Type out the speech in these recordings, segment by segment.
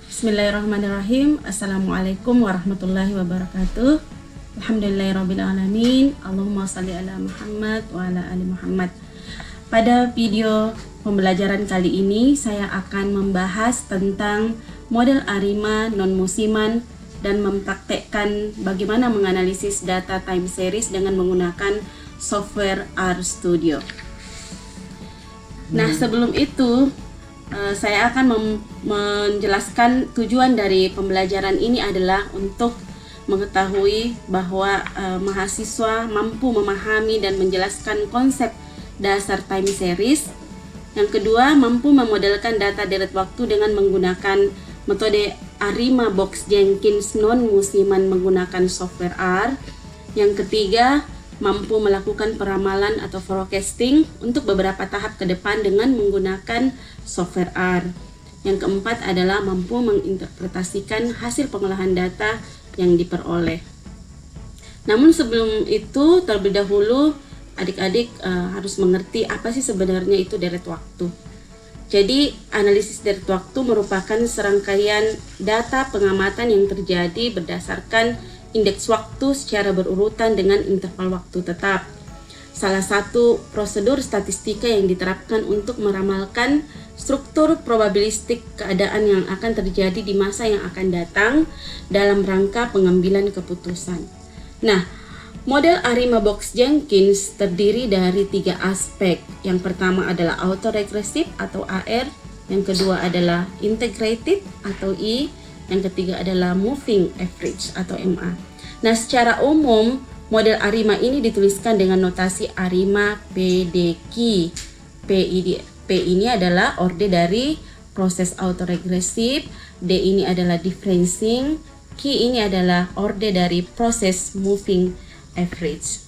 Bismillahirrahmanirrahim. Assalamualaikum warahmatullahi wabarakatuh. Alhamdulillahirrabbilalamin. Allahumma salli ala Muhammad wa ala ali Muhammad. Pada video pembelajaran kali ini saya akan membahas tentang model ARIMA non-musiman dan mempraktekkan bagaimana menganalisis data time series dengan menggunakan software RStudio. Nah, sebelum itu saya akan menjelaskan tujuan dari pembelajaran ini adalah untuk mengetahui bahwa mahasiswa mampu memahami dan menjelaskan konsep dasar time series. Yang kedua, mampu memodelkan data deret waktu dengan menggunakan metode ARIMA Box-Jenkins non-musiman menggunakan software R. Yang ketiga, mampu melakukan peramalan atau forecasting untuk beberapa tahap ke depan dengan menggunakan software R. Yang keempat adalah mampu menginterpretasikan hasil pengolahan data yang diperoleh. Namun sebelum itu, terlebih dahulu adik-adik harus mengerti apa sih sebenarnya itu deret waktu. Jadi, analisis deret waktu merupakan serangkaian data pengamatan yang terjadi berdasarkan indeks waktu secara berurutan dengan interval waktu tetap. Salah satu prosedur statistika yang diterapkan untuk meramalkan struktur probabilistik keadaan yang akan terjadi di masa yang akan datang dalam rangka pengambilan keputusan. Nah, model ARIMA Box-Jenkins terdiri dari 3 aspek. Yang pertama adalah autoregressive atau AR, yang kedua adalah integrated atau I, yang ketiga adalah moving average atau MA. Nah, secara umum model ARIMA ini dituliskan dengan notasi ARIMA PDQ. P ini adalah orde dari proses autoregressive, D ini adalah differencing, Q ini adalah orde dari proses moving average.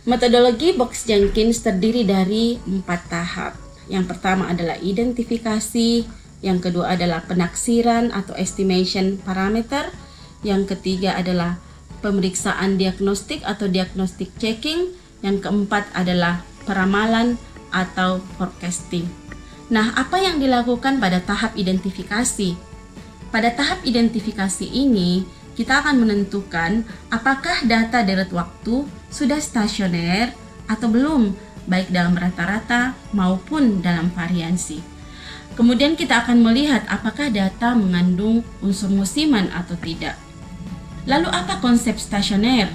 Metodologi Box-Jenkins terdiri dari 4 tahap. Yang pertama adalah identifikasi, yang kedua adalah penaksiran atau estimation parameter, yang ketiga adalah pemeriksaan diagnostik atau diagnostic checking, yang keempat adalah peramalan atau forecasting. Nah, apa yang dilakukan pada tahap identifikasi? Pada tahap identifikasi ini, kita akan menentukan apakah data deret waktu sudah stasioner atau belum, baik dalam rata-rata maupun dalam variansi. Kemudian kita akan melihat apakah data mengandung unsur musiman atau tidak. Lalu apa konsep stasioner?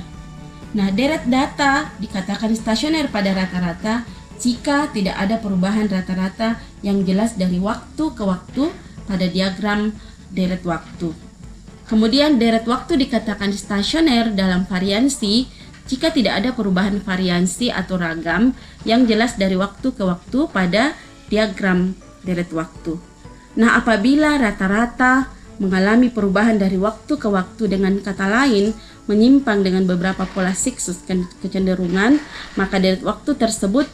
Nah, deret data dikatakan stasioner pada rata-rata jika tidak ada perubahan rata-rata yang jelas dari waktu ke waktu pada diagram deret waktu. Kemudian deret waktu dikatakan stasioner dalam variansi jika tidak ada perubahan variansi atau ragam yang jelas dari waktu ke waktu pada diagram deret waktu. Nah, apabila rata-rata mengalami perubahan dari waktu ke waktu, dengan kata lain menyimpang dengan beberapa pola siksus kecenderungan, maka deret waktu tersebut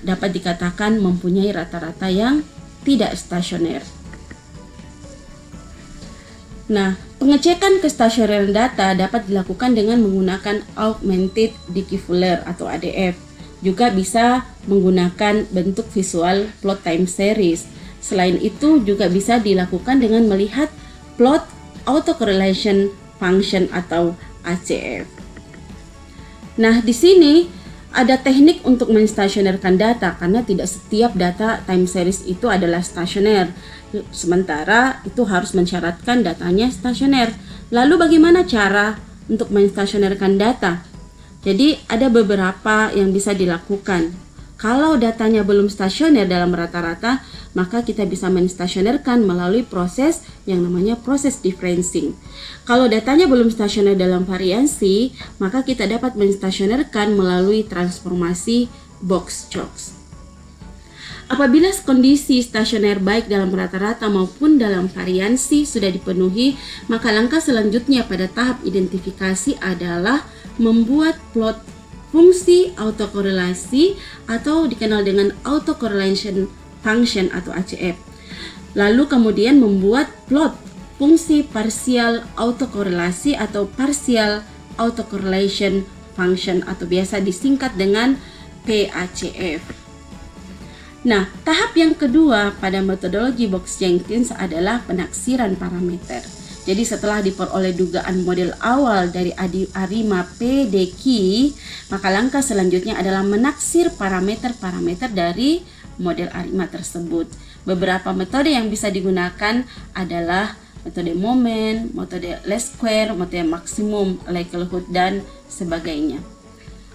dapat dikatakan mempunyai rata-rata yang tidak stasioner. Nah, pengecekan kestasioneran data dapat dilakukan dengan menggunakan Augmented Diffuller atau ADF. Juga bisa menggunakan bentuk visual plot time series. Selain itu juga bisa dilakukan dengan melihat plot autocorrelation function atau ACF. Nah, di sini ada teknik untuk menstasionerkan data karena tidak setiap data time series itu adalah stasioner. Sementara itu harus mensyaratkan datanya stasioner. Lalu bagaimana cara untuk menstasionerkan data? Jadi ada beberapa yang bisa dilakukan. Kalau datanya belum stasioner dalam rata-rata, maka kita bisa menstasionerkan melalui proses yang namanya proses differencing. Kalau datanya belum stasioner dalam variansi, maka kita dapat menstasionerkan melalui transformasi Box-Jokes. Apabila kondisi stasioner baik dalam rata-rata maupun dalam variansi sudah dipenuhi, maka langkah selanjutnya pada tahap identifikasi adalah membuat plot fungsi autokorelasi atau dikenal dengan autocorrelation function atau ACF. Lalu kemudian membuat plot fungsi partial autokorelasi atau partial autocorrelation function atau biasa disingkat dengan PACF. Nah, tahap yang kedua pada metodologi Box-Jenkins adalah penaksiran parameter. Jadi setelah diperoleh dugaan model awal dari ARIMA PDQ, maka langkah selanjutnya adalah menaksir parameter-parameter dari model ARIMA tersebut. Beberapa metode yang bisa digunakan adalah metode moment, metode least square, metode maksimum likelihood, dan sebagainya.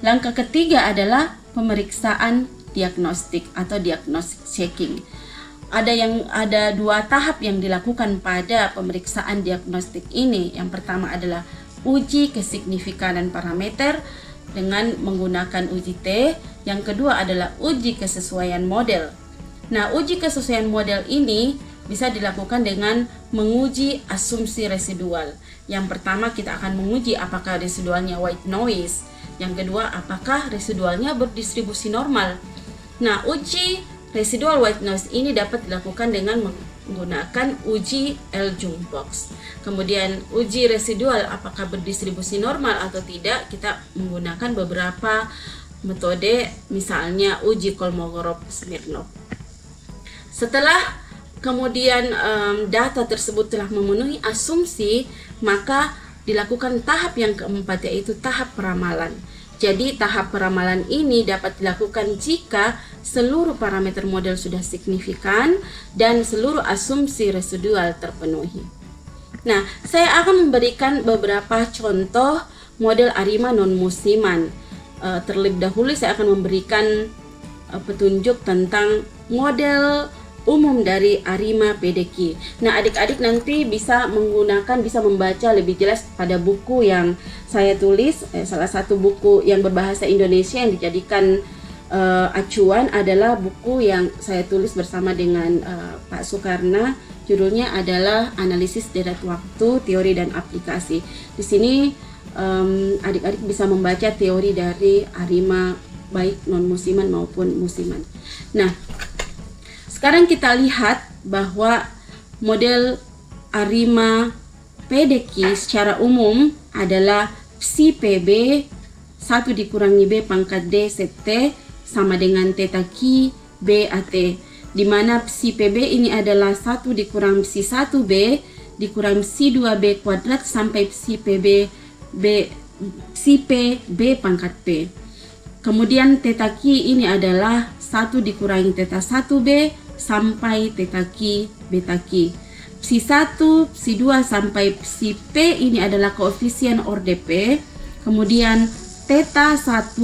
Langkah ketiga adalah pemeriksaan diagnostik atau diagnostic checking. Ada dua tahap yang dilakukan pada pemeriksaan diagnostik ini. Yang pertama adalah uji kesignifikanan parameter dengan menggunakan uji T. Yang kedua adalah uji kesesuaian model. Nah, uji kesesuaian model ini bisa dilakukan dengan menguji asumsi residual. Yang pertama kita akan menguji apakah residualnya white noise. Yang kedua, apakah residualnya berdistribusi normal. Nah, uji residual white noise ini dapat dilakukan dengan menggunakan uji L-Jung-Box. Kemudian uji residual apakah berdistribusi normal atau tidak, kita menggunakan beberapa metode, misalnya uji Kolmogorov-Smirnov. Setelah kemudian data tersebut telah memenuhi asumsi, maka dilakukan tahap yang keempat, yaitu tahap peramalan. Jadi tahap peramalan ini dapat dilakukan jika seluruh parameter model sudah signifikan dan seluruh asumsi residual terpenuhi. Nah, saya akan memberikan beberapa contoh model ARIMA non-musiman. Terlebih dahulu saya akan memberikan petunjuk tentang model umum dari ARIMA PDQ. Nah, adik-adik nanti bisa membaca lebih jelas pada buku yang saya tulis. Salah satu buku yang berbahasa Indonesia yang dijadikan acuan adalah buku yang saya tulis bersama dengan Pak Soekarna. Judulnya adalah Analisis Derat Waktu, Teori dan Aplikasi. Di sini adik-adik bisa membaca teori dari ARIMA baik non-musiman maupun musiman. Nah, sekarang kita lihat bahwa model ARIMA PDQ secara umum adalah psi PB 1 dikurangi B pangkat D set T sama dengan theta Q B AT, di mana psi PB ini adalah 1 dikurang psi 1 B dikurang psi 2 B kuadrat sampai psi PB psi P B pangkat P. Kemudian theta Q ini adalah 1 dikurangi theta 1 B sampai theta Q beta Q. Psi 1, psi 2 sampai psi P ini adalah koefisien orde P. Kemudian theta 1,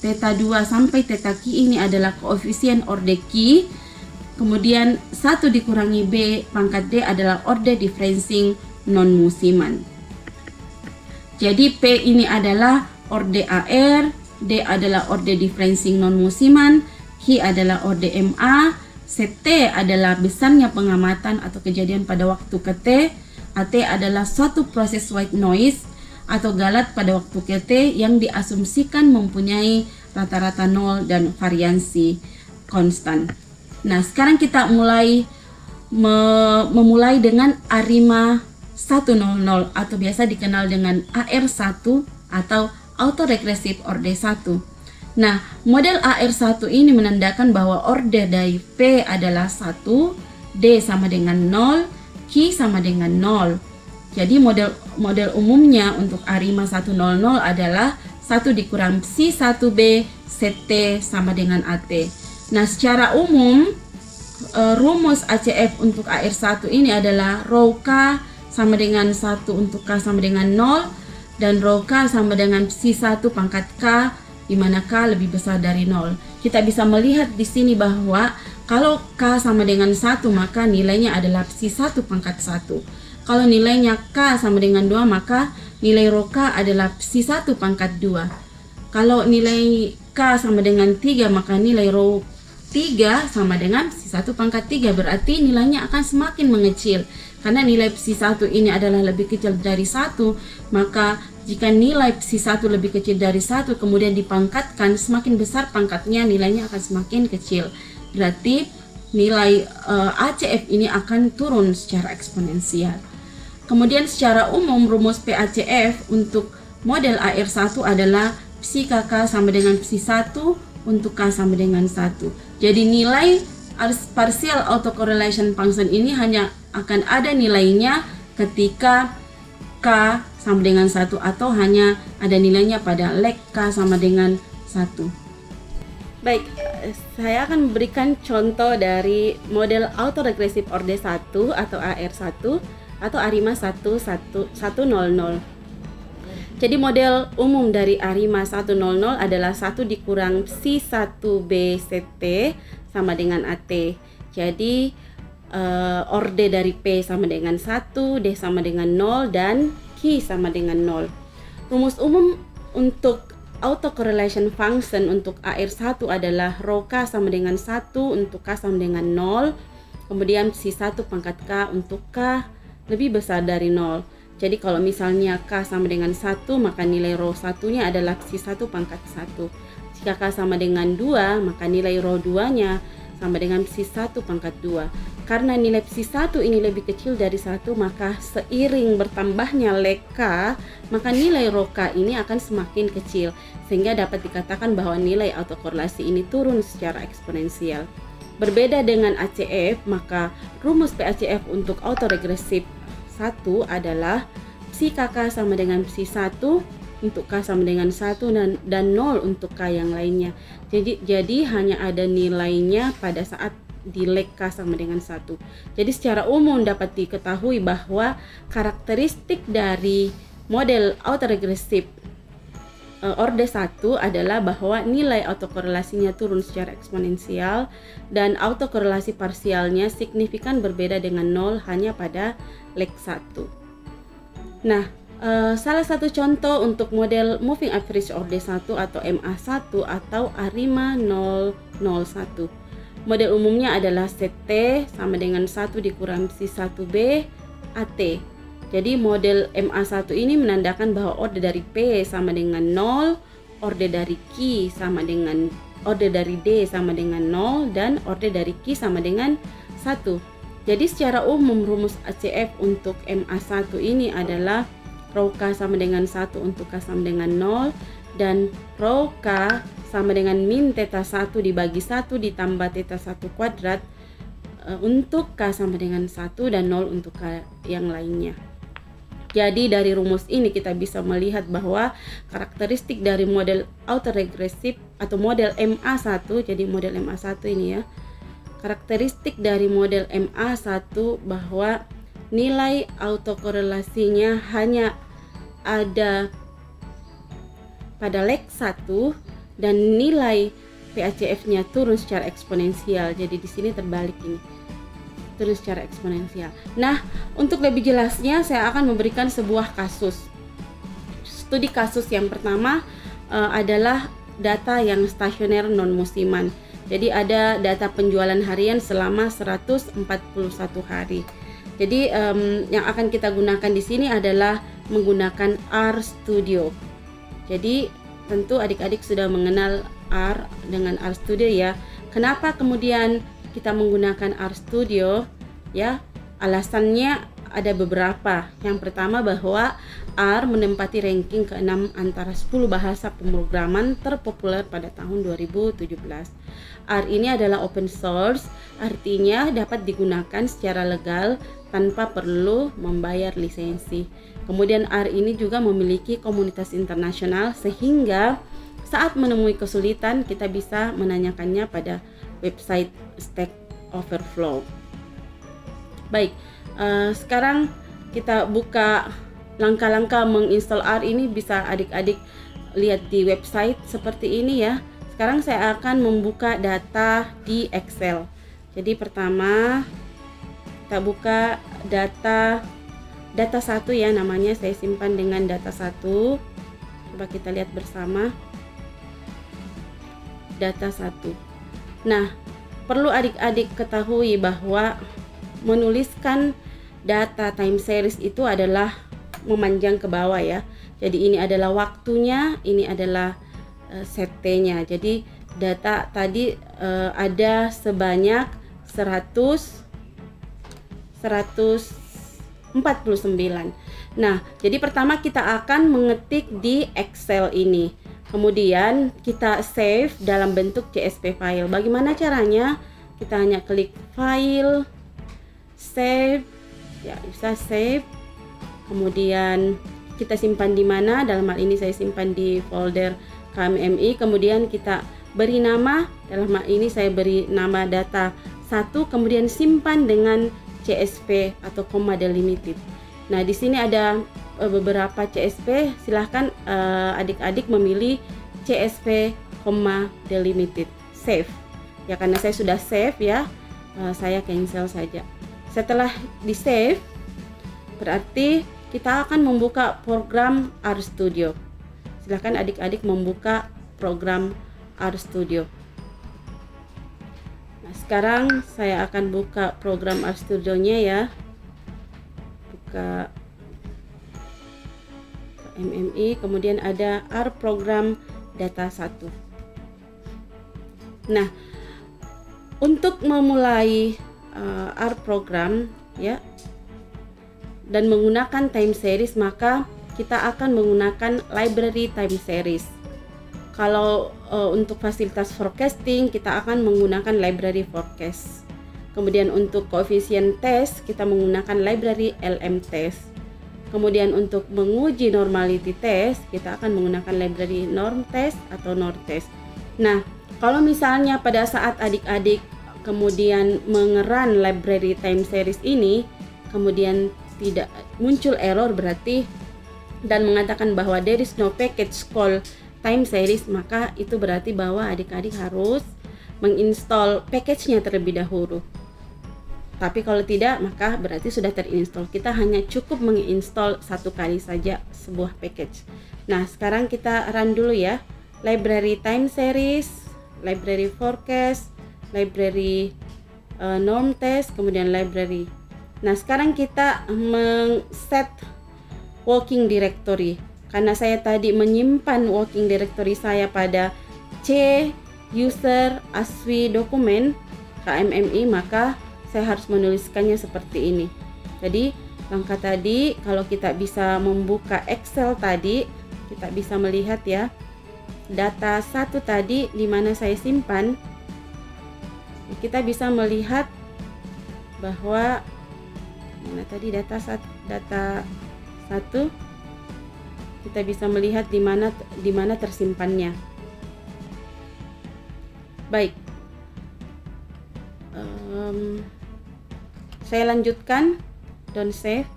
theta 2 sampai theta Q ini adalah koefisien orde Q. Kemudian 1 dikurangi B pangkat D adalah orde differencing non-musiman. Jadi P ini adalah orde AR, D adalah orde differencing non-musiman, Q adalah orde MA, CT adalah besarnya pengamatan atau kejadian pada waktu ke T, AT adalah suatu proses white noise atau galat pada waktu ke T yang diasumsikan mempunyai rata-rata nol dan variansi konstan. Nah, sekarang kita memulai dengan ARIMA 100 atau biasa dikenal dengan AR1 atau autoregressive order 1. Nah, model AR1 ini menandakan bahwa order dari P adalah 1, D sama dengan 0, Q sama dengan 0. Jadi model umumnya untuk ARIMA 100 adalah 1 dikurang psi 1B set T sama dengan AT. Nah, secara umum rumus ACF untuk AR1 ini adalah rho K sama dengan 1 untuk K sama dengan 0 dan rho K sama dengan psi 1 pangkat K, di mana K lebih besar dari 0. Kita bisa melihat di sini bahwa kalau K sama dengan 1 maka nilainya adalah psi 1 pangkat 1. Kalau nilainya K sama dengan 2 maka nilai rho K adalah psi 1 pangkat 2. Kalau nilai K sama dengan 3 maka nilai rho 3 sama dengan psi 1 pangkat 3. Berarti nilainya akan semakin mengecil. Karena nilai psi 1 ini adalah lebih kecil dari 1, maka jika nilai psi 1 lebih kecil dari 1 kemudian dipangkatkan, semakin besar pangkatnya nilainya akan semakin kecil. Berarti nilai ACF ini akan turun secara eksponensial. Kemudian secara umum rumus PACF untuk model AR1 adalah psi KK sama dengan psi 1 untuk K sama dengan 1. Jadi nilai partial autocorrelation function ini hanya akan ada nilainya ketika K sama dengan 1 atau hanya ada nilainya pada leg K sama dengan 1. Baik, saya akan memberikan contoh dari model autoregressive orde 1 atau AR1 atau ARIMA 100. Jadi model umum dari ARIMA 100 adalah 1 dikurang psi 1b ct sama dengan AT. Jadi orde dari P sama dengan 1, D sama dengan 0, dan Q sama dengan 0. Rumus umum untuk autocorrelation function untuk AR1 adalah rho K sama dengan 1 untuk K sama dengan 0. Kemudian psi 1 pangkat K untuk K lebih besar dari 0. Jadi kalau misalnya K sama dengan 1, maka nilai rho 1-nya adalah psi 1 pangkat 1. Jika K sama dengan 2, maka nilai rho 2-nya sama dengan psi 1 pangkat 2. Karena nilai psi 1 ini lebih kecil dari 1, maka seiring bertambahnya leg K, maka nilai rho K ini akan semakin kecil, sehingga dapat dikatakan bahwa nilai autokorelasi ini turun secara eksponensial. Berbeda dengan ACF, maka rumus PACF untuk autoregresif 1 adalah psi KK sama dengan psi 1 untuk K sama dengan 1 dan 0 untuk K yang lainnya. Jadi hanya ada nilainya pada saat di leg K sama dengan 1. Jadi secara umum dapat diketahui bahwa karakteristik dari model autoregresif orde 1 adalah bahwa nilai autokorelasinya turun secara eksponensial dan autokorelasi parsialnya signifikan berbeda dengan 0 hanya pada leg 1. Nah, salah satu contoh untuk model moving average orde 1 atau MA1 atau ARIMA 001. Model umumnya adalah CT sama dengan 1 dikurang psi 1B AT. Jadi model MA1 ini menandakan bahwa orde dari P sama dengan 0, orde dari Q sama dengan orde dari D sama dengan 0, dan orde dari Q sama dengan 1. Jadi secara umum rumus ACF untuk MA1 ini adalah rho K sama dengan 1 untuk K sama dengan 0, dan rho K sama dengan min theta 1 dibagi 1 ditambah theta 1 kuadrat untuk K sama dengan 1 dan 0 untuk K yang lainnya. Jadi dari rumus ini kita bisa melihat bahwa karakteristik dari model autoregresif atau model MA1, jadi model MA1 ini ya, karakteristik dari model MA1 bahwa nilai autokorelasinya hanya ada pada leg 1 dan nilai PACF-nya turun secara eksponensial. Jadi di sini terbalik ini, turun secara eksponensial. Nah, untuk lebih jelasnya saya akan memberikan sebuah kasus. Studi kasus yang pertama adalah data yang stasioner non musiman. Jadi ada data penjualan harian selama 141 hari. Jadi yang akan kita gunakan di sini adalah menggunakan RStudio. Jadi tentu adik-adik sudah mengenal R dengan RStudio ya. Kenapa kemudian kita menggunakan RStudio? Ya, alasannya ada beberapa. Yang pertama bahwa R menempati ranking ke-6 antara 10 bahasa pemrograman terpopuler pada tahun 2017. R ini adalah open source, artinya dapat digunakan secara legal tanpa perlu membayar lisensi. Kemudian R ini juga memiliki komunitas internasional sehingga saat menemui kesulitan kita bisa menanyakannya pada website Stack Overflow. Baik, sekarang kita buka langkah-langkah menginstal R ini, bisa adik-adik lihat di website seperti ini ya. Sekarang saya akan membuka data di Excel. Jadi pertama kita buka data 1 ya, namanya saya simpan dengan data 1. Coba kita lihat bersama data 1. Nah, perlu adik-adik ketahui bahwa menuliskan data time series itu adalah memanjang ke bawah ya. Jadi ini adalah waktunya, ini adalah CT-nya. Jadi data tadi ada sebanyak 149. Nah, jadi pertama kita akan mengetik di Excel ini. Kemudian kita save dalam bentuk CSV file. Bagaimana caranya? kita hanya klik file, save, ya bisa save. Kemudian kita simpan di mana? Dalam hal ini saya simpan di folder KMMI. Kemudian kita beri nama, dalam hal ini saya beri nama data 1, kemudian simpan dengan CSV atau comma delimited. Nah, di sini ada beberapa CSV, silahkan adik-adik memilih CSV comma delimited, save. Ya, karena saya sudah save ya, saya cancel saja. Setelah di save, berarti kita akan membuka program RStudio. Silahkan adik-adik membuka program RStudio. Nah, sekarang saya akan buka program RStudio-nya ya. Buka MMI, kemudian ada R program data 1. Nah, untuk memulai R program ya dan menggunakan time series, maka kita akan menggunakan library time series. Kalau untuk fasilitas forecasting, kita akan menggunakan library forecast. Kemudian untuk koefisien test, kita menggunakan library LM test. Kemudian untuk menguji normality test, kita akan menggunakan library norm test atau norm test. Nah, kalau misalnya pada saat adik-adik kemudian mengerun library time series ini, kemudian tidak muncul error berarti dan mengatakan bahwa there is no package called time series, maka itu berarti bahwa adik-adik harus menginstall package-nya terlebih dahulu. Tapi kalau tidak, maka berarti sudah terinstall. Kita hanya cukup menginstall satu kali saja sebuah package. Nah, sekarang kita run dulu ya. Library time series, library forecast, library norm test, kemudian library. Nah, sekarang kita set working directory. Karena saya tadi menyimpan working directory saya pada C user aswi dokumen KMMI, maka saya harus menuliskannya seperti ini. Jadi langkah tadi, kalau kita bisa membuka Excel tadi, kita bisa melihat ya data 1 tadi di mana saya simpan. Kita bisa melihat bahwa mana tadi data 1 kita bisa melihat di mana tersimpannya. Baik, saya lanjutkan, don't save.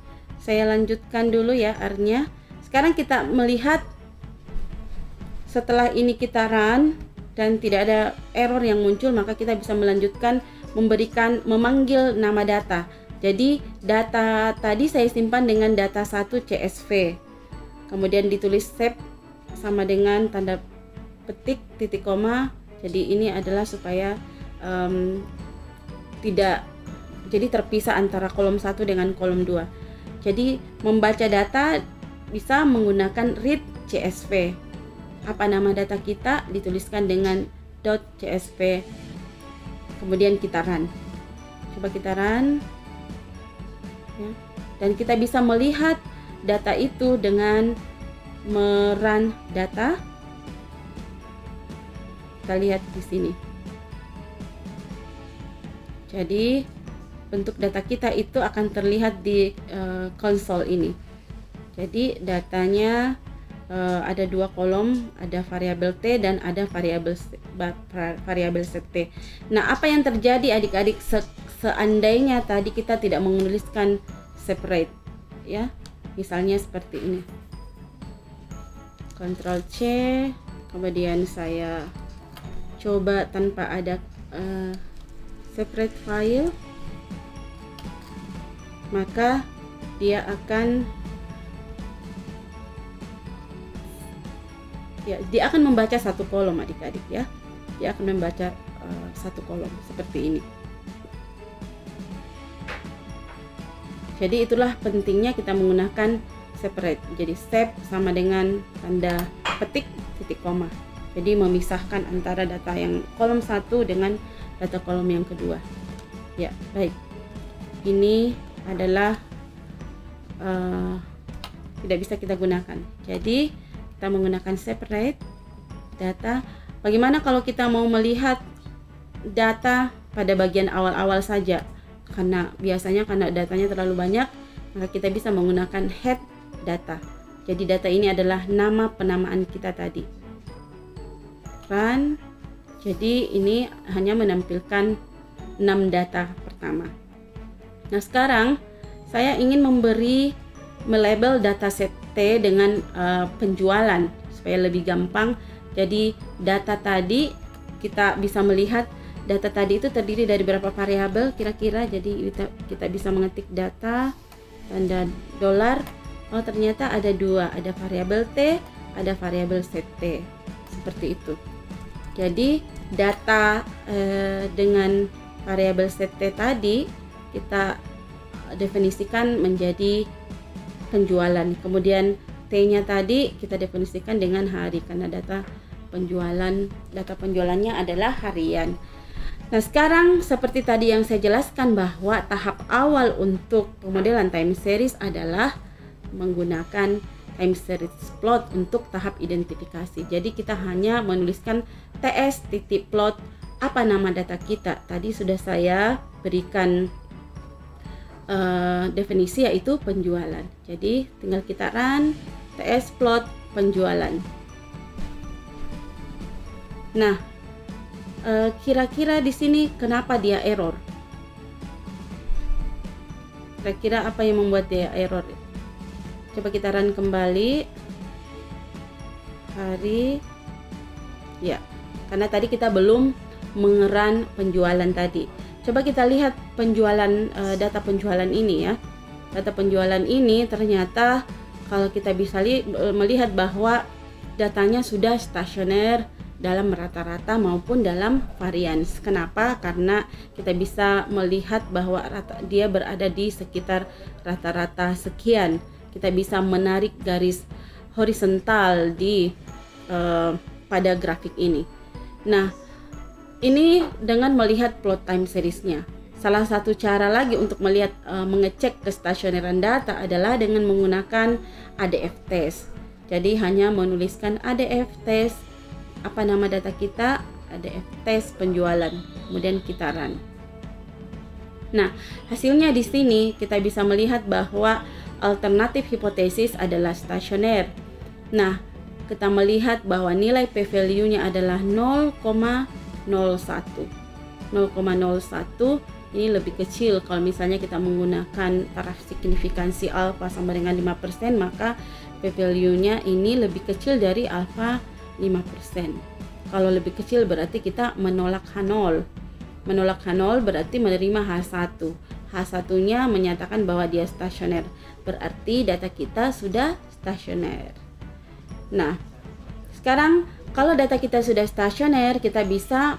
Saya lanjutkan dulu ya R-nya. Sekarang kita melihat setelah ini kita run dan tidak ada error yang muncul, maka kita bisa melanjutkan memanggil nama data. Jadi data tadi saya simpan dengan data 1 CSV. Kemudian ditulis save sama dengan tanda petik titik koma. Jadi ini adalah supaya tidak jadi terpisah antara kolom 1 dengan kolom 2. Jadi membaca data bisa menggunakan read CSV. Apa nama data kita dituliskan dengan .csv. Kemudian kita run. Coba kita run. Ya. Dan kita bisa melihat data itu dengan merun data. Kita lihat di sini. Jadi bentuk data kita itu akan terlihat di konsol ini. Jadi datanya ada 2 kolom, ada variabel T dan ada variabel set T. Nah, apa yang terjadi adik-adik seandainya tadi kita tidak menuliskan separate ya. Misalnya seperti ini. Ctrl C, kemudian saya coba tanpa ada separate file, maka dia akan membaca satu kolom adik-adik ya. Dia akan membaca satu kolom seperti ini. Jadi itulah pentingnya kita menggunakan separate. Jadi save sama dengan tanda petik titik koma. Jadi memisahkan antara data yang kolom 1 dengan data kolom yang kedua. Ya, baik. Ini adalah tidak bisa kita gunakan. Jadi kita menggunakan separate data. Bagaimana kalau kita mau melihat data pada bagian awal-awal saja, karena datanya terlalu banyak, maka kita bisa menggunakan head data. Jadi data ini adalah nama penamaan kita tadi. Run. Jadi ini hanya menampilkan 6 data pertama. Nah, sekarang saya ingin melabel dataset T dengan penjualan supaya lebih gampang. Jadi data tadi kita bisa melihat data tadi itu terdiri dari berapa variabel kira-kira. Jadi kita bisa mengetik data tanda dolar. Oh, ternyata ada 2, ada variabel T, ada variabel set T. Seperti itu. Jadi data dengan variabel set T tadi kita definisikan menjadi penjualan. Kemudian T-nya tadi kita definisikan dengan hari, karena data penjualannya adalah harian. Nah, sekarang seperti tadi yang saya jelaskan bahwa tahap awal untuk pemodelan time series adalah menggunakan time series plot untuk tahap identifikasi. Jadi kita hanya menuliskan ts.plot apa nama data kita. Tadi sudah saya berikan definisi, yaitu penjualan. Jadi tinggal kita run ts.plot penjualan. Nah, kira-kira di sini kenapa dia error? Kira-kira apa yang membuat dia error? Coba kita run kembali. Hari. Ya, karena tadi kita belum mengerun penjualan tadi. Coba kita lihat data penjualan ini ya. Data penjualan ini ternyata kalau kita bisa melihat bahwa datanya sudah stasioner dalam rata-rata maupun dalam varians. Kenapa? Karena kita bisa melihat bahwa dia berada di sekitar rata-rata sekian. Kita bisa menarik garis horizontal pada grafik ini. Nah, ini dengan melihat plot time seriesnya. Salah satu cara lagi untuk mengecek kestasioneran data adalah dengan menggunakan ADF test. Jadi hanya menuliskan ADF test apa nama data kita, ADF test penjualan, kemudian kita run. Nah, hasilnya di sini kita bisa melihat bahwa alternatif hipotesis adalah stasioner. Nah, kita melihat bahwa nilai p-value-nya adalah 0,01. 0,01 ini lebih kecil. Kalau misalnya kita menggunakan taraf signifikansi alfa sama dengan 5%, maka p-value-nya ini lebih kecil dari alfa 5%. Kalau lebih kecil berarti kita menolak H0. Menolak H0 berarti menerima H1. H1-nya menyatakan bahwa dia stasioner. Berarti data kita sudah stasioner. Nah, sekarang kalau data kita sudah stasioner, kita bisa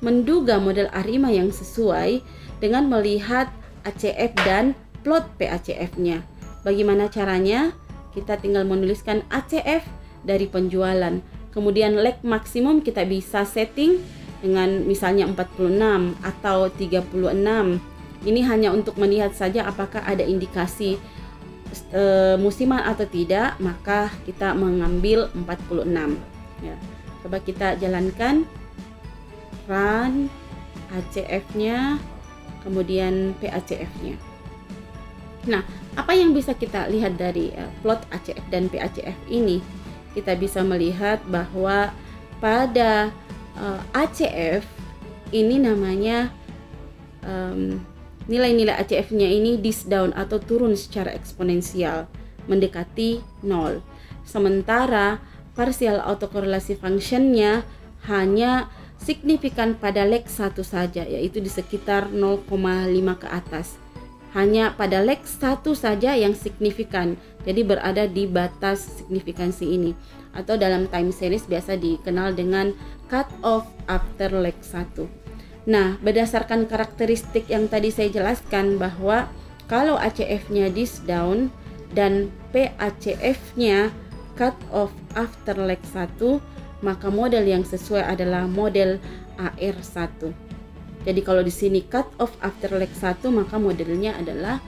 menduga model ARIMA yang sesuai dengan melihat ACF dan plot PACF-nya. Bagaimana caranya? Kita tinggal menuliskan ACF dari penjualan. Kemudian lag maksimum kita bisa setting dengan misalnya 46 atau 36. Ini hanya untuk melihat saja apakah ada indikasi musiman atau tidak, maka kita mengambil 46 ya. Coba kita jalankan, run ACF-nya, kemudian PACF-nya. Nah, apa yang bisa kita lihat dari plot ACF dan PACF ini? Kita bisa melihat bahwa pada ACF ini namanya nilai-nilai ACF-nya ini dis-down atau turun secara eksponensial mendekati 0. Sementara partial autokorelasi function-nya hanya signifikan pada leg 1 saja, yaitu di sekitar 0,5 ke atas. Hanya pada leg 1 saja yang signifikan, jadi berada di batas signifikansi ini, atau dalam time series biasa dikenal dengan cut off after leg 1. Nah, berdasarkan karakteristik yang tadi saya jelaskan bahwa kalau ACF-nya dis-down dan PACF-nya cut off after leg 1, maka model yang sesuai adalah model AR1. Jadi kalau di sini cut off after leg 1, maka modelnya adalah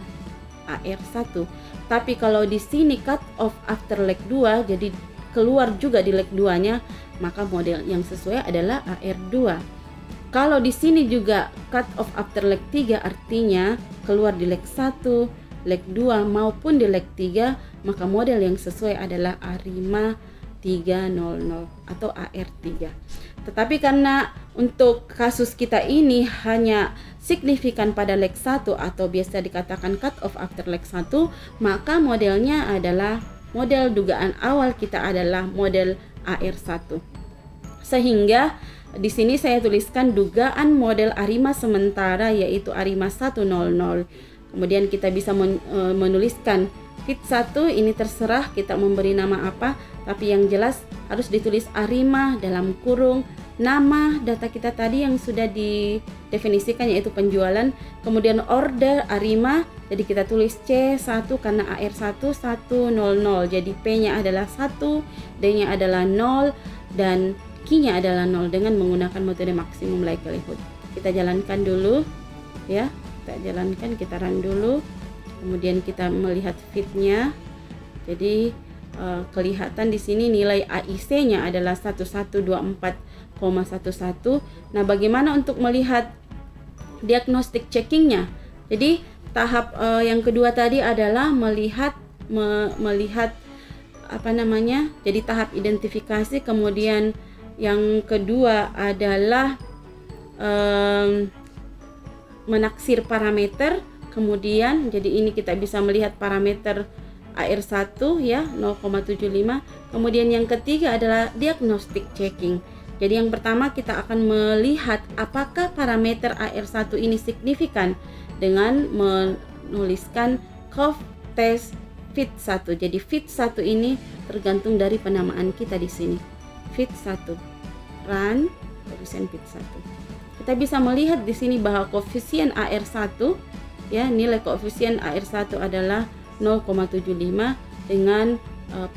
AR1. Tapi kalau di sini cut off after leg 2, jadi keluar juga di leg 2-nya, maka model yang sesuai adalah AR2. Kalau di sini juga cut off after leg 3 artinya keluar di leg 1, leg 2 maupun di leg 3, maka model yang sesuai adalah ARIMA 300 atau AR3. Tetapi karena untuk kasus kita ini hanya signifikan pada leg 1 atau biasa dikatakan cut off after leg 1, maka modelnya adalah model dugaan awal kita adalah model AR1. Sehingga di sini saya tuliskan dugaan model ARIMA sementara yaitu ARIMA 100. Kemudian kita bisa menuliskan fit 1 ini terserah kita memberi nama apa, tapi yang jelas harus ditulis ARIMA dalam kurung nama data kita tadi yang sudah didefinisikan yaitu penjualan, kemudian order ARIMA, jadi kita tulis C1 karena AR1 100, jadi P-nya adalah 1, D-nya adalah 0 dan Q-nya adalah 0 dengan menggunakan metode maksimum likelihood. Kita jalankan dulu ya, kita run dulu, kemudian kita melihat fit-nya. Jadi kelihatan di sini nilai AIC-nya adalah 1124,11. Nah, bagaimana untuk melihat diagnostic checking-nya? Jadi tahap yang kedua tadi adalah melihat apa namanya? Jadi tahap identifikasi, kemudian yang kedua adalah menaksir parameter. Kemudian jadi ini kita bisa melihat parameter AR1 ya 0,75. Kemudian yang ketiga adalah diagnostic checking. Jadi yang pertama kita akan melihat apakah parameter AR1 ini signifikan dengan menuliskan curve test fit 1. Jadi fit 1 ini tergantung dari penamaan kita di sini. Fit 1. Run koefisien fit 1. Kita bisa melihat di sini bahwa koefisien AR1 ya, nilai koefisien AR1 adalah 0,75 dengan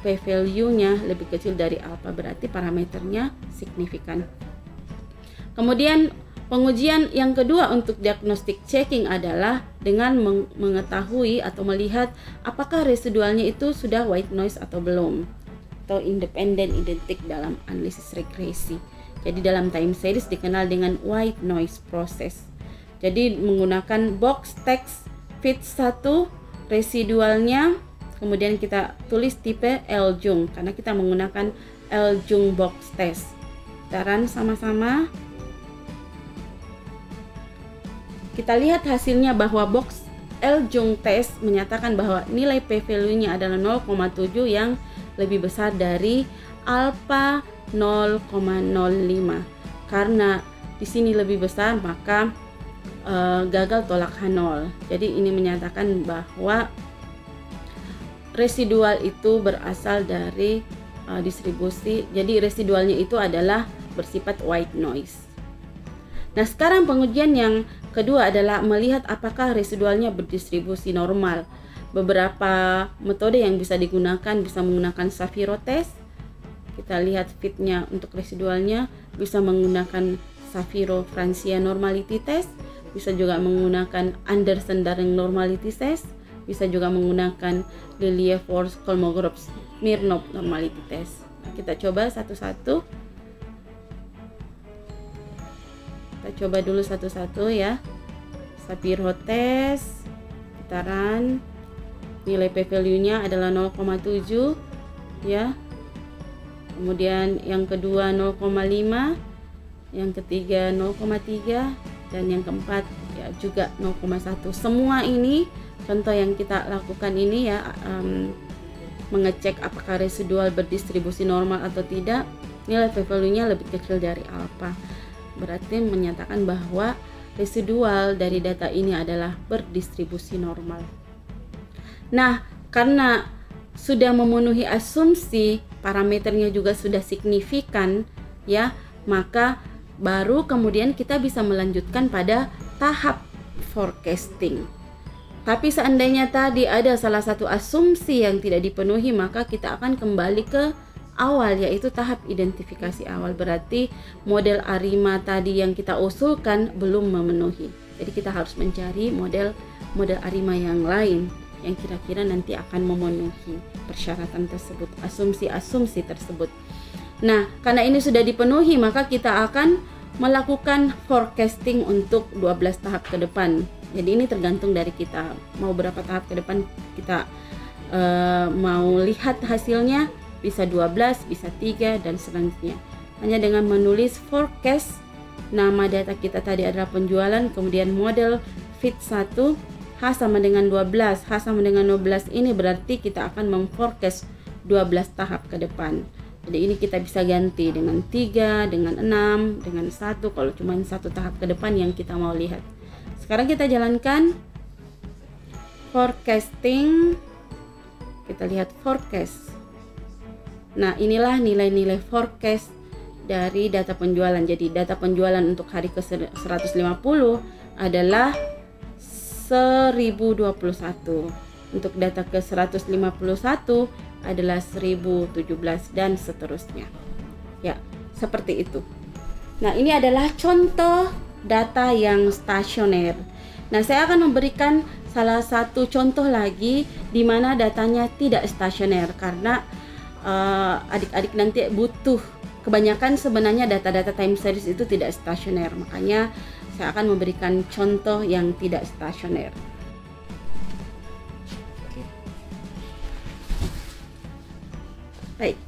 p-value-nya lebih kecil dari alpha, berarti parameternya signifikan. Kemudian pengujian yang kedua untuk diagnostic checking adalah dengan mengetahui atau melihat apakah residualnya itu sudah white noise atau belum, atau independent identik dalam analisis regresi. Jadi dalam time series dikenal dengan white noise process. Jadi menggunakan box text fit 1 residualnya, kemudian kita tulis tipe L-Jung karena kita menggunakan L-Jung box test. Kita run sama-sama. Kita lihat hasilnya bahwa box L-Jung test menyatakan bahwa nilai p-value-nya adalah 0,7 yang lebih besar dari alpha 0,05. Karena di sini lebih besar maka gagal tolak H0. Jadi ini menyatakan bahwa residual itu berasal dari distribusi. Jadi residualnya itu adalah bersifat white noise. Nah, sekarang pengujian yang kedua adalah melihat apakah residualnya berdistribusi normal. Beberapa metode yang bisa digunakan bisa menggunakan Shapiro test. Kita lihat fitnya untuk residualnya bisa menggunakan Shapiro-Francia normality test. Bisa juga menggunakan Anderson-Darling normality test, bisa juga menggunakan Lilliefors-Kolmogorov-Smirnov normality test. Nah, kita coba satu-satu. Kita coba dulu satu-satu ya. Shapiro test, kita run. Nilai p-value-nya adalah 0,7 ya. Kemudian yang kedua 0,5, yang ketiga 0,3. Dan yang keempat ya juga 0,1. Semua ini contoh yang kita lakukan ini ya, mengecek apakah residual berdistribusi normal atau tidak. Nilai p-value-nya lebih kecil dari alpha, berarti menyatakan bahwa residual dari data ini adalah berdistribusi normal. Nah, karena sudah memenuhi asumsi, parameternya juga sudah signifikan ya, maka baru kemudian kita bisa melanjutkan pada tahap forecasting. Tapi seandainya tadi ada salah satu asumsi yang tidak dipenuhi, maka kita akan kembali ke awal, yaitu tahap identifikasi awal. Berarti model ARIMA tadi yang kita usulkan belum memenuhi. Jadi kita harus mencari model ARIMA yang lain yang kira-kira nanti akan memenuhi persyaratan tersebut, asumsi-asumsi tersebut. Nah, karena ini sudah dipenuhi, maka kita akan melakukan forecasting untuk 12 tahap ke depan. Jadi ini tergantung dari kita mau berapa tahap ke depan kita mau lihat hasilnya, bisa 12, bisa 3 dan selanjutnya. Hanya dengan menulis forecast, nama data kita tadi adalah penjualan, kemudian model fit 1, H sama dengan 12, H sama dengan 12, ini berarti kita akan memforecast 12 tahap ke depan. Jadi ini kita bisa ganti dengan 3, dengan 6, dengan 1 kalau cuma satu tahap ke depan yang kita mau lihat. Sekarang kita jalankan forecasting. Kita lihat forecast. Nah, inilah nilai-nilai forecast dari data penjualan. Jadi data penjualan untuk hari ke 150 adalah 1021. Untuk data ke 151 adalah 1017 dan seterusnya. Ya, seperti itu. Nah, ini adalah contoh data yang stasioner. Nah, saya akan memberikan salah satu contoh lagi di mana datanya tidak stasioner karena adik-adik nanti butuh, kebanyakan sebenarnya data-data time series itu tidak stasioner. Makanya saya akan memberikan contoh yang tidak stasioner. Baik,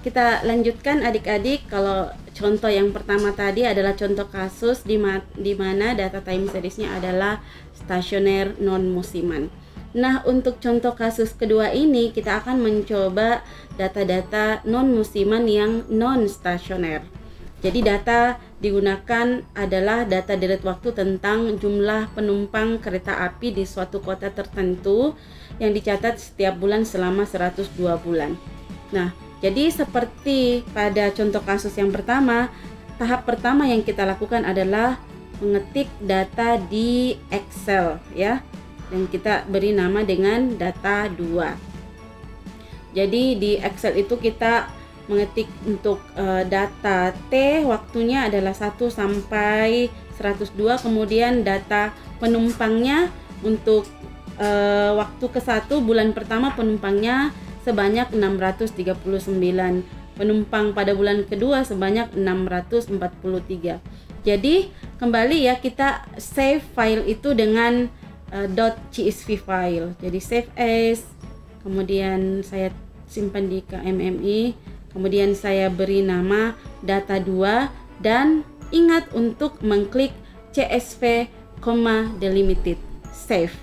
kita lanjutkan adik-adik. Kalau contoh yang pertama tadi adalah contoh kasus di mana data time seriesnya adalah stasioner non musiman. Nah, untuk contoh kasus kedua ini kita akan mencoba data-data non musiman yang non stasioner. Jadi data digunakan adalah data deret waktu tentang jumlah penumpang kereta api di suatu kota tertentu yang dicatat setiap bulan selama 102 bulan. Nah, jadi seperti pada contoh kasus yang pertama, tahap pertama yang kita lakukan adalah mengetik data di Excel ya. Dan kita beri nama dengan data 2. Jadi di Excel itu kita mengetik untuk data T, waktunya adalah 1 sampai 102, kemudian data penumpangnya untuk waktu ke-1 bulan pertama penumpangnya sebanyak 639, penumpang pada bulan kedua sebanyak 643. Jadi kembali ya, kita save file itu dengan .csv file. Jadi save as, kemudian saya simpan di KMMI, kemudian saya beri nama data 2 dan ingat untuk mengklik CSV, delimited, save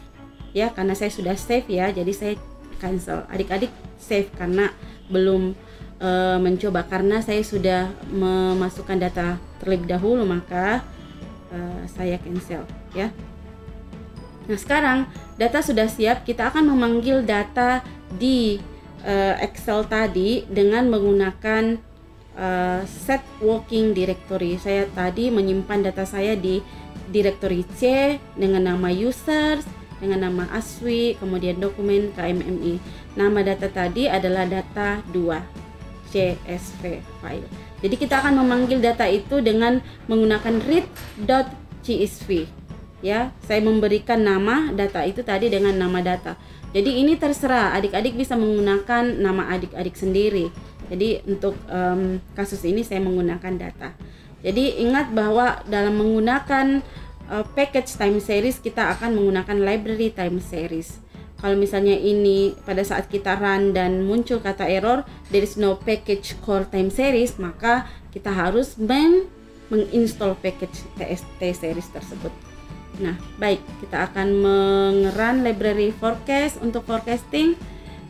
ya, karena saya sudah save ya, jadi saya cancel. Adik-adik save karena belum mencoba, karena saya sudah memasukkan data terlebih dahulu, maka saya cancel ya. Nah, sekarang data sudah siap, kita akan memanggil data di Excel tadi dengan menggunakan set working directory. Saya tadi menyimpan data saya di directory C dengan nama users, dengan nama ASWI, kemudian dokumen KMMI. Nama data tadi adalah data 2 CSV file. Jadi kita akan memanggil data itu dengan menggunakan read.csv ya. Saya memberikan nama data itu tadi dengan nama data. Jadi ini terserah, adik-adik bisa menggunakan nama adik-adik sendiri. Jadi untuk kasus ini saya menggunakan data. Jadi ingat bahwa dalam menggunakan package time series kita akan menggunakan library time series. Kalau misalnya ini pada saat kita run dan muncul kata error there is no package core time series, maka kita harus menginstall package TST series tersebut. Nah, baik, kita akan mengerun library forecast untuk forecasting,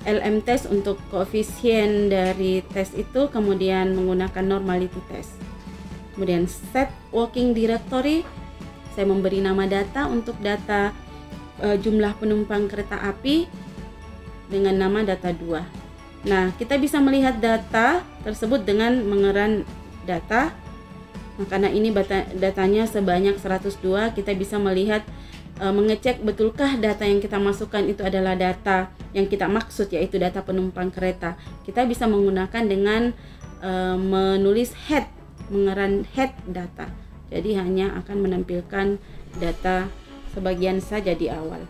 LM test untuk koefisien dari tes itu, kemudian menggunakan normality test. Kemudian set working directory, saya memberi nama data untuk data jumlah penumpang kereta api dengan nama data 2. Nah, kita bisa melihat data tersebut dengan mengerun data. Nah, karena ini datanya sebanyak 102, kita bisa melihat mengecek betulkah data yang kita masukkan itu adalah data yang kita maksud, yaitu data penumpang kereta. Kita bisa menggunakan dengan menulis head, mengerun head data. Jadi hanya akan menampilkan data sebagian saja di awal.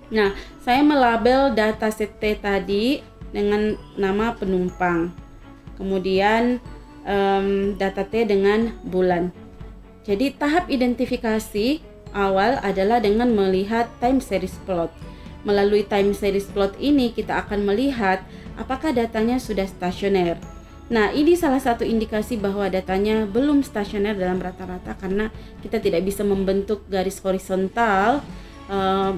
Nah, saya melabel data set T tadi dengan nama penumpang, kemudian data T dengan bulan. Jadi tahap identifikasi awal adalah dengan melihat time series plot. Melalui time series plot ini kita akan melihat apakah datanya sudah stasioner. Nah, ini salah satu indikasi bahwa datanya belum stasioner dalam rata-rata karena kita tidak bisa membentuk garis horizontal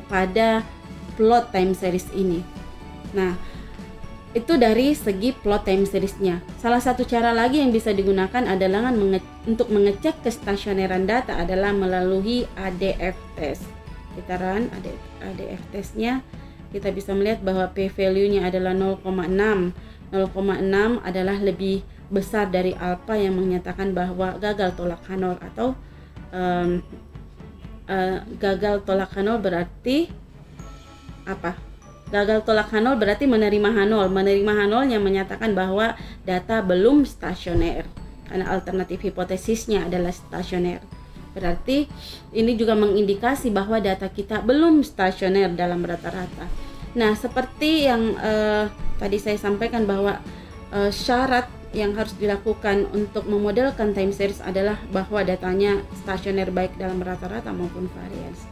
pada plot time series ini. Nah, itu dari segi plot time seriesnya. Salah satu cara lagi yang bisa digunakan adalah untuk mengecek kestasioneran data adalah melalui ADF test. Kita run ADF testnya, kita bisa melihat bahwa p-value-nya adalah 0,6. 0,6 adalah lebih besar dari alpha yang menyatakan bahwa gagal tolak Hanol atau gagal tolak Hanol berarti apa? Gagal tolak Hanol berarti menerima Hanol. Menerima Hanol yang menyatakan bahwa data belum stasioner karena alternatif hipotesisnya adalah stasioner. Berarti ini juga mengindikasi bahwa data kita belum stasioner dalam rata-rata. Nah, seperti yang tadi saya sampaikan bahwa syarat yang harus dilakukan untuk memodelkan time series adalah bahwa datanya stasioner baik dalam rata-rata maupun variance.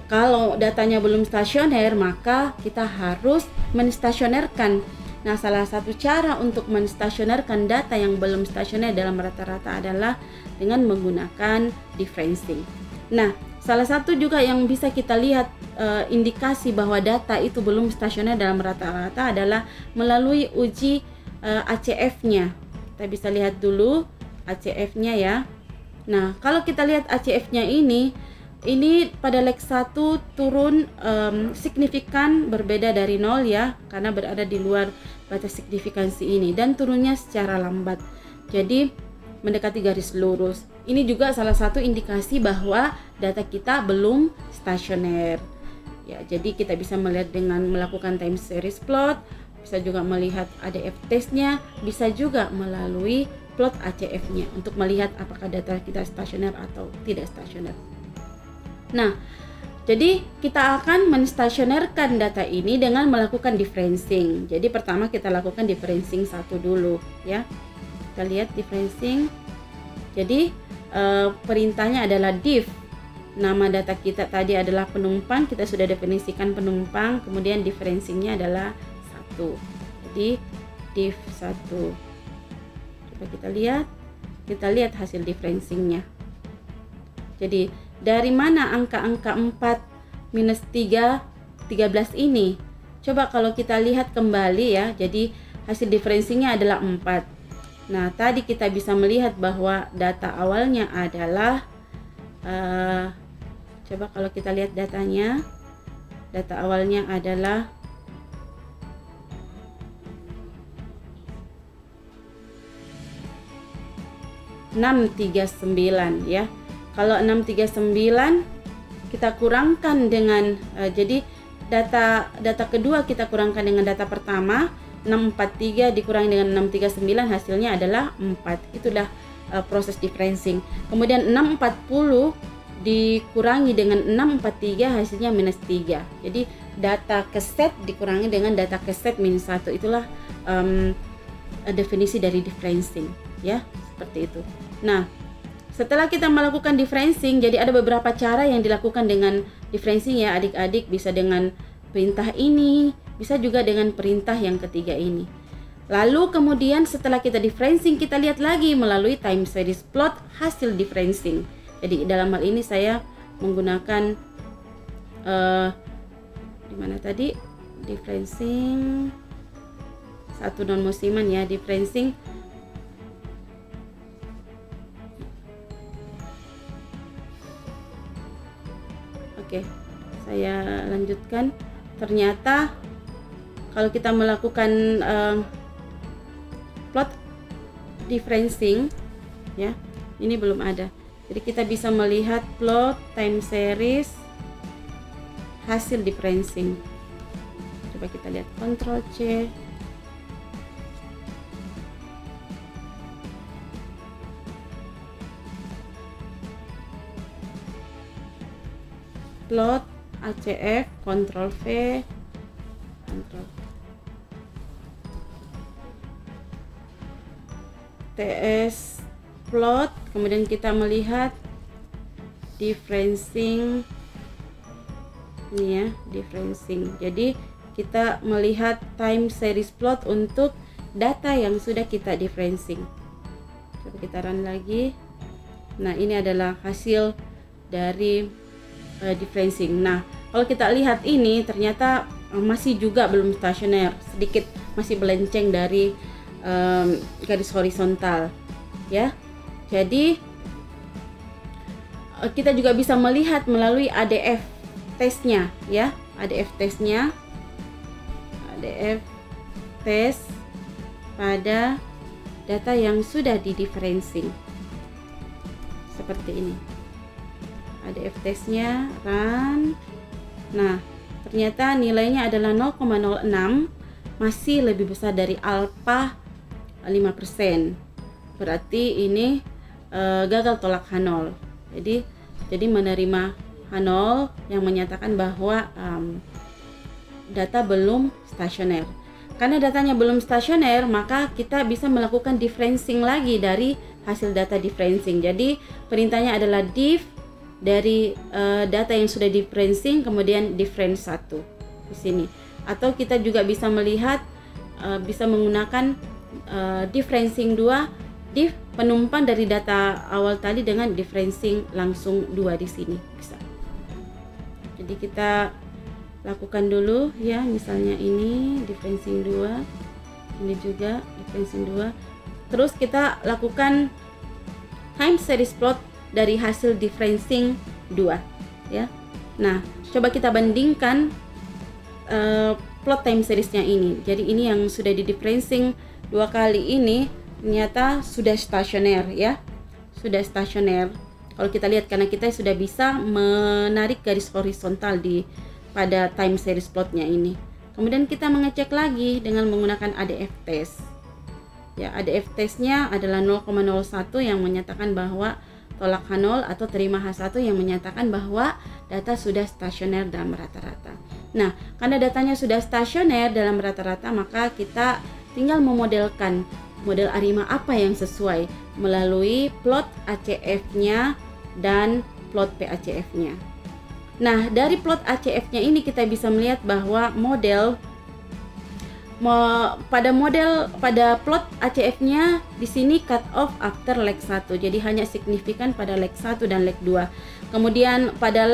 Kalau datanya belum stasioner, maka kita harus menstasionerkan. Nah, salah satu cara untuk menstasionerkan data yang belum stasioner dalam rata-rata adalah dengan menggunakan differencing. Nah, salah satu juga yang bisa kita lihat indikasi bahwa data itu belum stasioner dalam rata-rata adalah melalui uji ACF-nya. Kita bisa lihat dulu ACF-nya ya. Nah, kalau kita lihat ACF-nya ini pada leg 1 turun signifikan berbeda dari 0 ya, karena berada di luar batas signifikansi ini, dan turunnya secara lambat, jadi mendekati garis lurus. Ini juga salah satu indikasi bahwa data kita belum stasioner ya. Jadi kita bisa melihat dengan melakukan time series plot, bisa juga melihat ADF testnya, bisa juga melalui plot ACF-nya untuk melihat apakah data kita stasioner atau tidak stasioner. Nah, jadi kita akan menstasionerkan data ini dengan melakukan differencing. Jadi pertama kita lakukan differencing 1 dulu ya. Kita lihat differencing. Jadi perintahnya adalah diff. Nama data kita tadi adalah penumpang, kita sudah definisikan penumpang, kemudian differencingnya adalah 1. Jadi diff 1. Coba kita lihat hasil differencingnya. Jadi dari mana angka-angka 4 minus 3 13 ini? Coba kalau kita lihat kembali ya. Jadi hasil differencingnya adalah 4. Nah, tadi kita bisa melihat bahwa data awalnya adalah coba kalau kita lihat datanya, data awalnya adalah 639 ya. Kalau 639 kita kurangkan dengan jadi data kedua kita kurangkan dengan data pertama, 643 dikurangi dengan 639 hasilnya adalah 4. Itulah proses differencing. Kemudian 640 dikurangi dengan 643 hasilnya minus 3. Jadi data keset dikurangi dengan data keset minus 1. Itulah definisi dari differencing ya, seperti itu. Nah, setelah kita melakukan differencing, jadi ada beberapa cara yang dilakukan dengan differencing ya adik-adik. Bisa dengan perintah ini, bisa juga dengan perintah yang ketiga ini. Lalu kemudian setelah kita differencing, kita lihat lagi melalui time series plot hasil differencing. Jadi dalam hal ini saya menggunakan di mana tadi differencing 1 non musiman ya, differencing Oke, saya lanjutkan. Ternyata kalau kita melakukan plot differencing ya, ini belum ada. Jadi kita bisa melihat plot time series hasil differencing. Coba kita lihat, Ctrl C. Plot ACF, Ctrl V, Ctrl TS plot, kemudian kita melihat differencing ini ya, differencing. Jadi kita melihat time series plot untuk data yang sudah kita differencing. Coba kita run lagi. Nah, ini adalah hasil dari differencing. Nah, kalau kita lihat ini ternyata masih juga belum stasioner, sedikit masih melenceng dari garis horizontal ya. Jadi kita juga bisa melihat melalui ADF testnya ya, ADF testnya, ADF test pada data yang sudah di differencing seperti ini. ADF testnya run. Nah, ternyata nilainya adalah 0,06, masih lebih besar dari alpha 5%. Berarti ini gagal tolak H0. Jadi menerima H0 yang menyatakan bahwa data belum stasioner. Karena datanya belum stasioner, maka kita bisa melakukan differencing lagi dari hasil data differencing. Jadi perintahnya adalah diff dari data yang sudah differencing, kemudian difference 1 di sini. Atau kita juga bisa melihat bisa menggunakan differencing 2, diff penumpang dari data awal tadi dengan differencing langsung 2 di sini bisa. Jadi kita lakukan dulu ya, misalnya ini differencing 2, ini juga differencing 2. Terus kita lakukan time series plot dari hasil differencing 2 ya. Nah, coba kita bandingkan plot time seriesnya ini. Jadi ini yang sudah di differencing 2 kali ini ternyata sudah stasioner ya. Sudah stasioner. Kalau kita lihat, karena kita sudah bisa menarik garis horizontal pada time series plotnya ini. Kemudian kita mengecek lagi dengan menggunakan ADF test. Ya, ADF testnya adalah 0,01 yang menyatakan bahwa tolak H0 atau terima H1 yang menyatakan bahwa data sudah stasioner dalam rata-rata. Nah, karena datanya sudah stasioner dalam rata-rata, maka kita tinggal memodelkan model ARIMA apa yang sesuai melalui plot ACF-nya dan plot PACF-nya. Nah, dari plot ACF-nya ini kita bisa melihat bahwa pada plot ACF-nya di sini cut off after leg 1. Jadi hanya signifikan pada leg 1 dan leg 2. Kemudian pada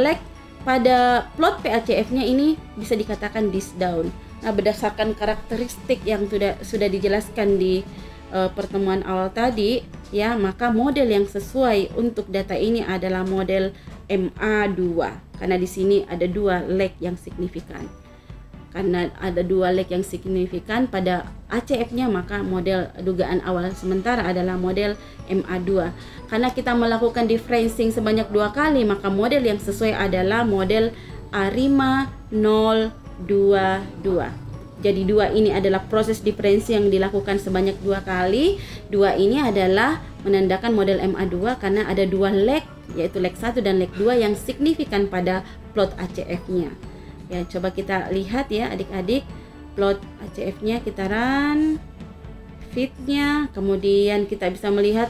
plot PACF-nya ini bisa dikatakan this down. Nah, berdasarkan karakteristik yang sudah dijelaskan di pertemuan awal tadi ya, maka model yang sesuai untuk data ini adalah model MA2 karena di sini ada 2 leg yang signifikan. Karena ada 2 leg yang signifikan pada ACF-nya, maka model dugaan awal sementara adalah model MA2. Karena kita melakukan differencing sebanyak 2 kali, maka model yang sesuai adalah model ARIMA 022. Jadi 2 ini adalah proses differencing yang dilakukan sebanyak 2 kali. 2 ini adalah menandakan model MA2 karena ada 2 leg, yaitu leg 1 dan leg 2 yang signifikan pada plot ACF-nya. Ya, coba kita lihat ya adik-adik, plot ACF-nya kita run, fit-nya, kemudian kita bisa melihat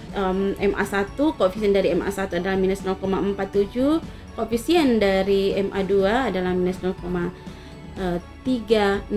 MA1, koefisien dari MA1 adalah minus 0,47, koefisien dari MA2 adalah minus 0,36.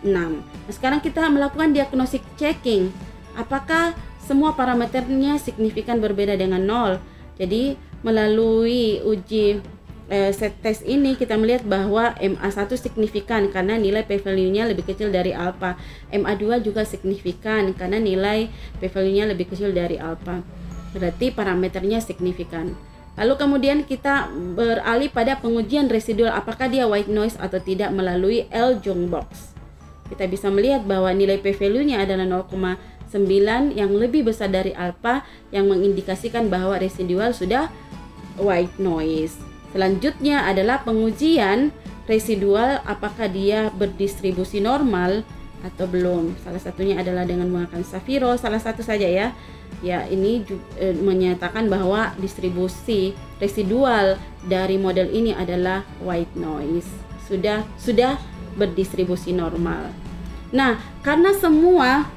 Nah, sekarang kita melakukan diagnostic checking. Apakah semua parameternya signifikan berbeda dengan 0? Jadi melalui uji set test ini kita melihat bahwa MA1 signifikan karena nilai p-value-nya lebih kecil dari alpha. MA2 juga signifikan karena nilai p-value-nya lebih kecil dari alpha. Berarti parameternya signifikan. Lalu kemudian kita beralih pada pengujian residual, apakah dia white noise atau tidak melalui L-Jung box. Kita bisa melihat bahwa nilai p-value-nya adalah 0,9 yang lebih besar dari alpha, yang mengindikasikan bahwa residual sudah white noise. Selanjutnya adalah pengujian residual, apakah dia berdistribusi normal atau belum. Salah satunya adalah dengan menggunakan Shapiro, salah satu saja ya. Ya, ini menyatakan bahwa distribusi residual dari model ini adalah white noise. Sudah berdistribusi normal. Nah, karena semua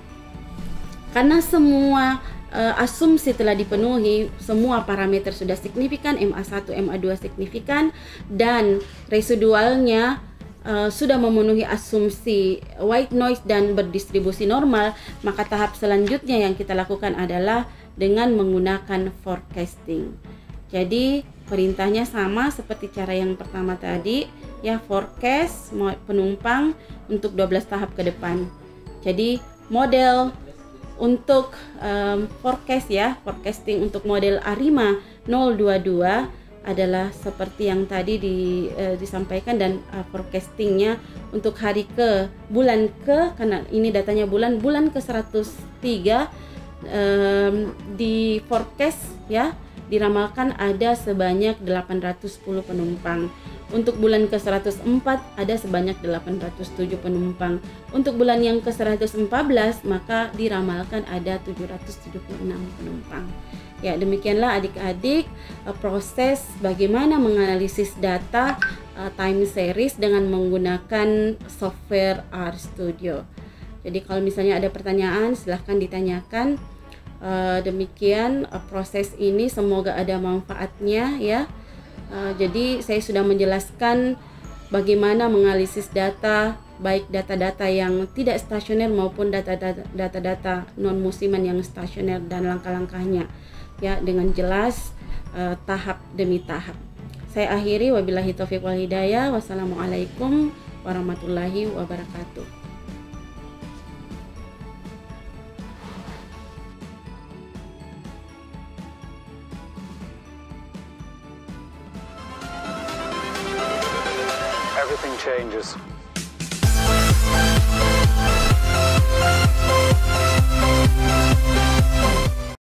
asumsi telah dipenuhi, semua parameter sudah signifikan, MA1, MA2 signifikan, dan residualnya sudah memenuhi asumsi white noise dan berdistribusi normal, maka tahap selanjutnya yang kita lakukan adalah dengan menggunakan forecasting. Jadi perintahnya sama seperti cara yang pertama tadi, ya, forecast penumpang untuk 12 tahap ke depan. Jadi model untuk forecast, ya, forecasting untuk model ARIMA 022 adalah seperti yang tadi disampaikan, dan forecastingnya untuk hari ke bulan ke, karena ini datanya bulan ke 103 di forecast, ya, diramalkan ada sebanyak 810 penumpang. Untuk bulan ke 104 ada sebanyak 807 penumpang. Untuk bulan yang ke 114 maka diramalkan ada 776 penumpang. Ya, demikianlah adik-adik proses bagaimana menganalisis data time series dengan menggunakan software RStudio. Jadi kalau misalnya ada pertanyaan silahkan ditanyakan. Demikian proses ini, semoga ada manfaatnya, ya. Jadi saya sudah menjelaskan bagaimana menganalisis data, baik data-data yang tidak stasioner maupun data-data non musiman yang stasioner, dan langkah-langkahnya, ya, dengan jelas tahap demi tahap. Saya akhiri, wabillahi taufiq wal hidayah. Wassalamualaikum warahmatullahi wabarakatuh. Everything changes.